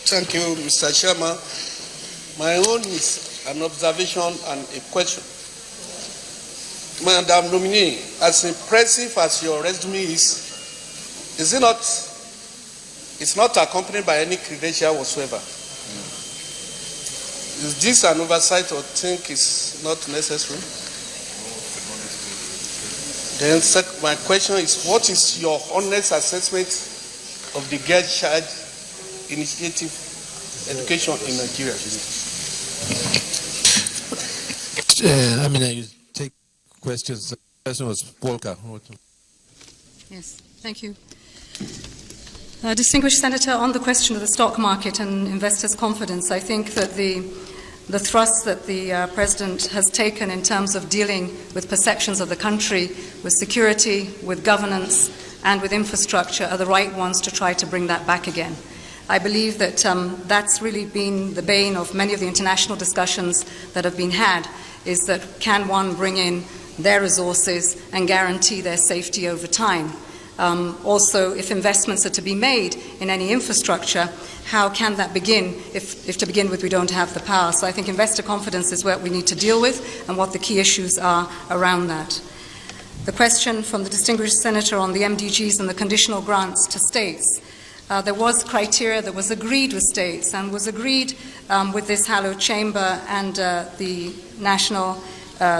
Thank you, Mr. Chairman. My own is an observation and a question. Madam Nominee, as impressive as your resume is it not? It's not accompanied by any credential whatsoever. Is this an oversight or think is not necessary? Then my question is, what is your honest assessment of the Girl Child Initiative education in Nigeria? Amina, you take questions. The person was Polka. Yes, thank you. Distinguished Senator, on the question of the stock market and investors' confidence, I think that the thrust that the President has taken in terms of dealing with perceptions of the country, with security, with governance, and with infrastructure are the right ones to try to bring that back again. I believe that that's really been the bane of many of the international discussions that have been had, is that can one bring in their resources and guarantee their safety over time? Also, if investments are to be made in any infrastructure, how can that begin if to begin with we don't have the power? So I think investor confidence is what we need to deal with and what the key issues are around that. The question from the distinguished senator on the MDGs and the conditional grants to states. There was criteria that was agreed with states and was agreed with this hallowed chamber and the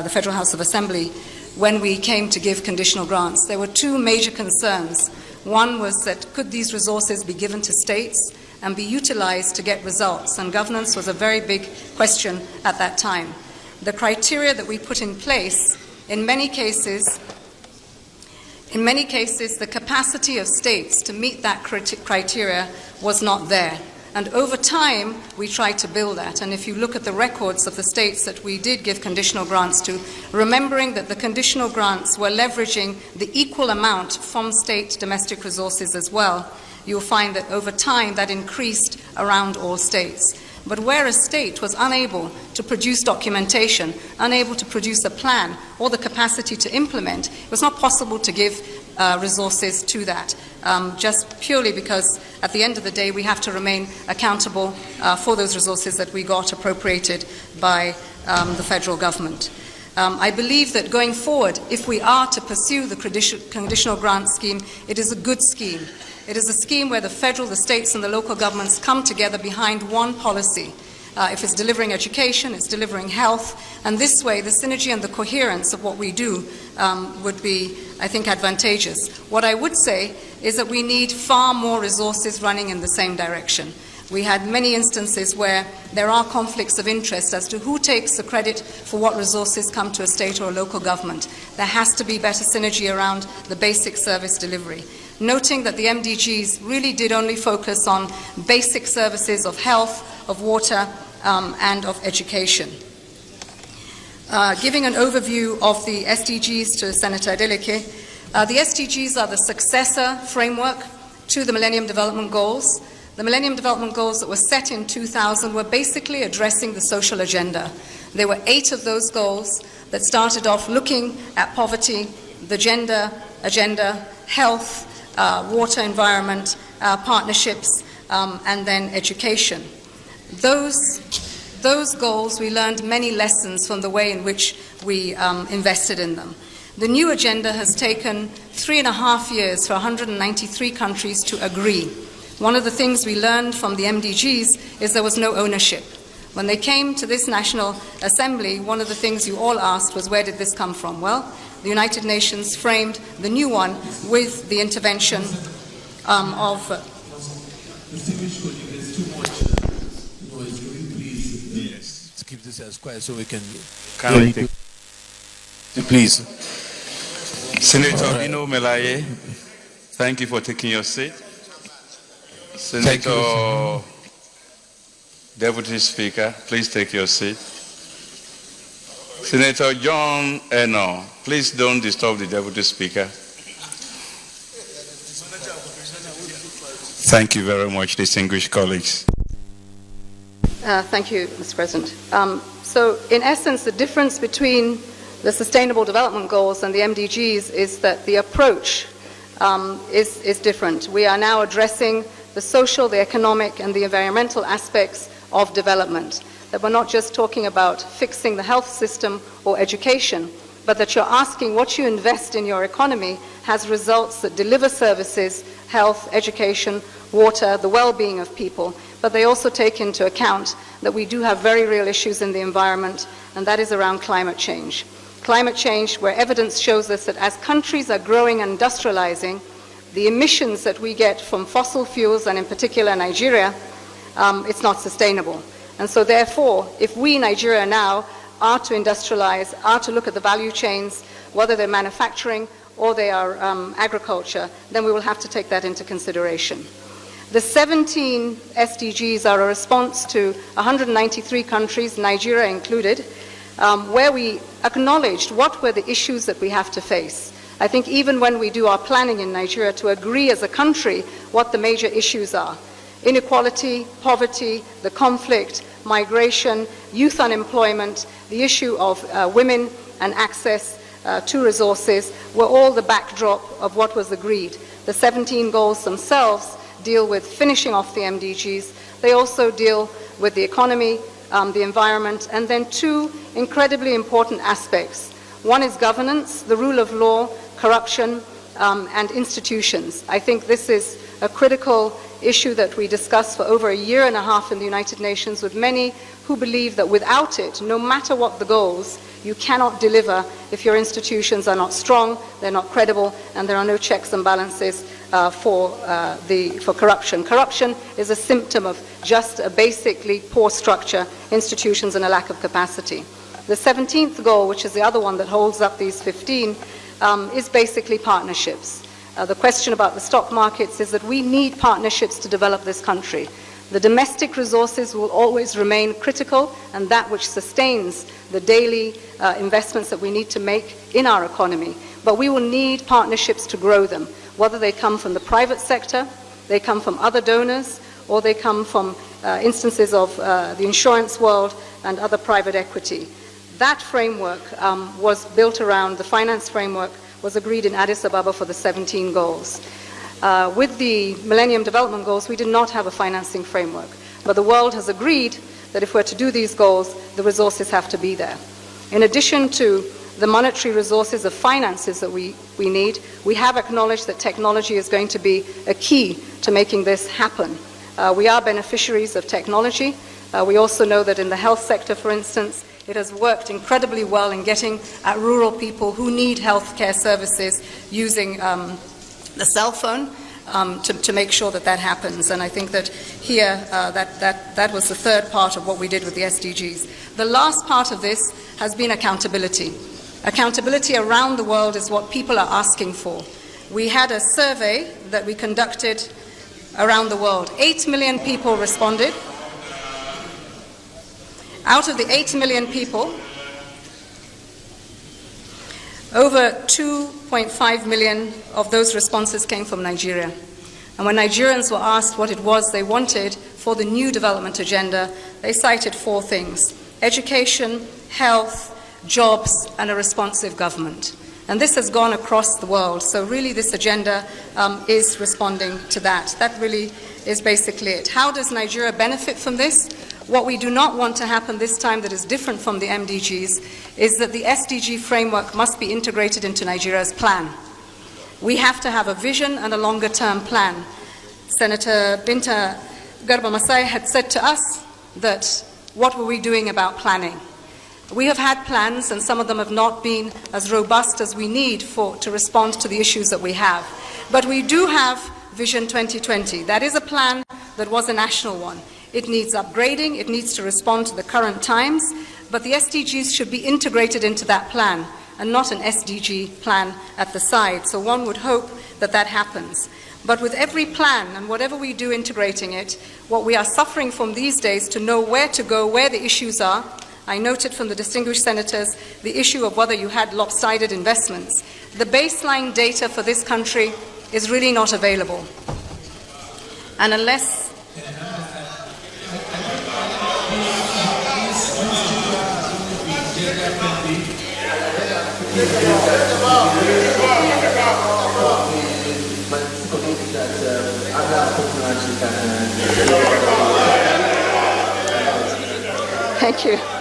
Federal House of Assembly when we came to give conditional grants. There were two major concerns. One was that could these resources be given to states and be utilized to get results? And governance was a very big question at that time. The criteria that we put in place, in many cases, the capacity of states to meet that criteria was not there. And over time, we tried to build that. And if you look at the records of the states that we did give conditional grants to, remembering that the conditional grants were leveraging the equal amount from state domestic resources as well, you'll find that over time that increased around all states. But where a state was unable to produce documentation, unable to produce a plan or the capacity to implement, it was not possible to give resources to that, just purely because at the end of the day we have to remain accountable for those resources that we got appropriated by the federal government. I believe that going forward, if we are to pursue the conditional grant scheme, it is a good scheme. It is a scheme where the federal, the states and the local governments come together behind one policy. If it's delivering education, it's delivering health, and this way the synergy and the coherence of what we do would be, I think, advantageous. What I would say is that we need far more resources running in the same direction. We had many instances where there are conflicts of interest as to who takes the credit for what resources come to a state or a local government. There has to be better synergy around the basic service delivery. Noting that the MDGs really did only focus on basic services of health, of water, and of education. Giving an overview of the SDGs to Senator Adeleke, the SDGs are the successor framework to the Millennium Development Goals. The Millennium Development Goals that were set in 2000 were basically addressing the social agenda. There were 8 of those goals that started off looking at poverty, the gender agenda, health, water, environment, partnerships, and then education. Those goals, we learned many lessons from the way in which we invested in them. The new agenda has taken 3.5 years for 193 countries to agree. One of the things we learned from the MDGs is there was no ownership. When they came to this National Assembly, one of the things you all asked was, where did this come from? Well, the United Nations framed the new one with the intervention of... Yes. Let's keep this as quiet so we can... Please. Senator Bino Melaye, thank you for taking your seat. Senator Deputy Speaker, please take your seat. Senator John Eno, please don't disturb the Deputy Speaker. Thank you very much, distinguished colleagues. Thank you, Mr. President. So, in essence, the difference between the Sustainable Development Goals and the MDGs is that the approach is different. We are now addressing the social, the economic, and the environmental aspects of development. That we're not just talking about fixing the health system or education, but that you're asking what you invest in your economy has results that deliver services, health, education, water, the well-being of people. But they also take into account that we do have very real issues in the environment, and that is around climate change. Climate change, where evidence shows us that as countries are growing and industrializing, the emissions that we get from fossil fuels, and in particular Nigeria, it's not sustainable. And so therefore, if we, Nigeria now, are to industrialize, are to look at the value chains, whether they're manufacturing or they are agriculture, then we will have to take that into consideration. The 17 SDGs are a response to 193 countries, Nigeria included, where we acknowledged what were the issues that we have to face. I think even when we do our planning in Nigeria, to agree as a country what the major issues are. Inequality, poverty, the conflict, migration, youth unemployment, the issue of women and access to resources were all the backdrop of what was agreed. The 17 goals themselves deal with finishing off the MDGs. They also deal with the economy, the environment, and then two incredibly important aspects. One is governance, the rule of law, corruption, and institutions. I think this is a critical issue that we discussed for over a year and a half in the United Nations, with many who believe that without it, no matter what the goals, you cannot deliver if your institutions are not strong, they're not credible, and there are no checks and balances for corruption. Corruption is a symptom of just a basically poor structure, institutions, and a lack of capacity. The 17th goal, which is the other one that holds up these 15, is basically partnerships. The question about the stock markets is that we need partnerships to develop this country. The domestic resources will always remain critical, and that which sustains the daily investments that we need to make in our economy. But we will need partnerships to grow them, whether they come from the private sector, they come from other donors, or they come from instances of the insurance world and other private equity. That framework was built around, the finance framework was agreed in Addis Ababa for the 17 goals. With the Millennium Development Goals, we did not have a financing framework, but the world has agreed that if we're to do these goals, the resources have to be there. In addition to the monetary resources of finances that we need, we have acknowledged that technology is going to be a key to making this happen. We are beneficiaries of technology. We also know that in the health sector, for instance, it has worked incredibly well in getting at rural people who need health care services using the cell phone to make sure that that happens. And I think that here, that was the third part of what we did with the SDGs. The last part of this has been accountability. Accountability around the world is what people are asking for. We had a survey that we conducted around the world. 8 million people responded. Out of the 8 million people, over 2.5 million of those responses came from Nigeria. And when Nigerians were asked what it was they wanted for the new development agenda, they cited 4 things: education, health, jobs, and a responsive government. And this has gone across the world. So really this agenda is responding to that. That really is basically it. How does Nigeria benefit from this? What we do not want to happen this time that is different from the MDGs is that the SDG framework must be integrated into Nigeria's plan. We have to have a vision and a longer-term plan. Senator Binta Garba Masai had said to us that what were we doing about planning? We have had plans, and some of them have not been as robust as we need to respond to the issues that we have. But we do have Vision 2020. That is a plan that was a national one. It needs upgrading, it needs to respond to the current times, but the SDGs should be integrated into that plan and not an SDG plan at the side. So one would hope that that happens. But with every plan and whatever we do integrating it, what we are suffering from these days to know where to go, where the issues are. I noted from the distinguished senators the issue of whether you had lopsided investments. The baseline data for this country is really not available. And unless Amina Thank you.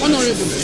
Honorable.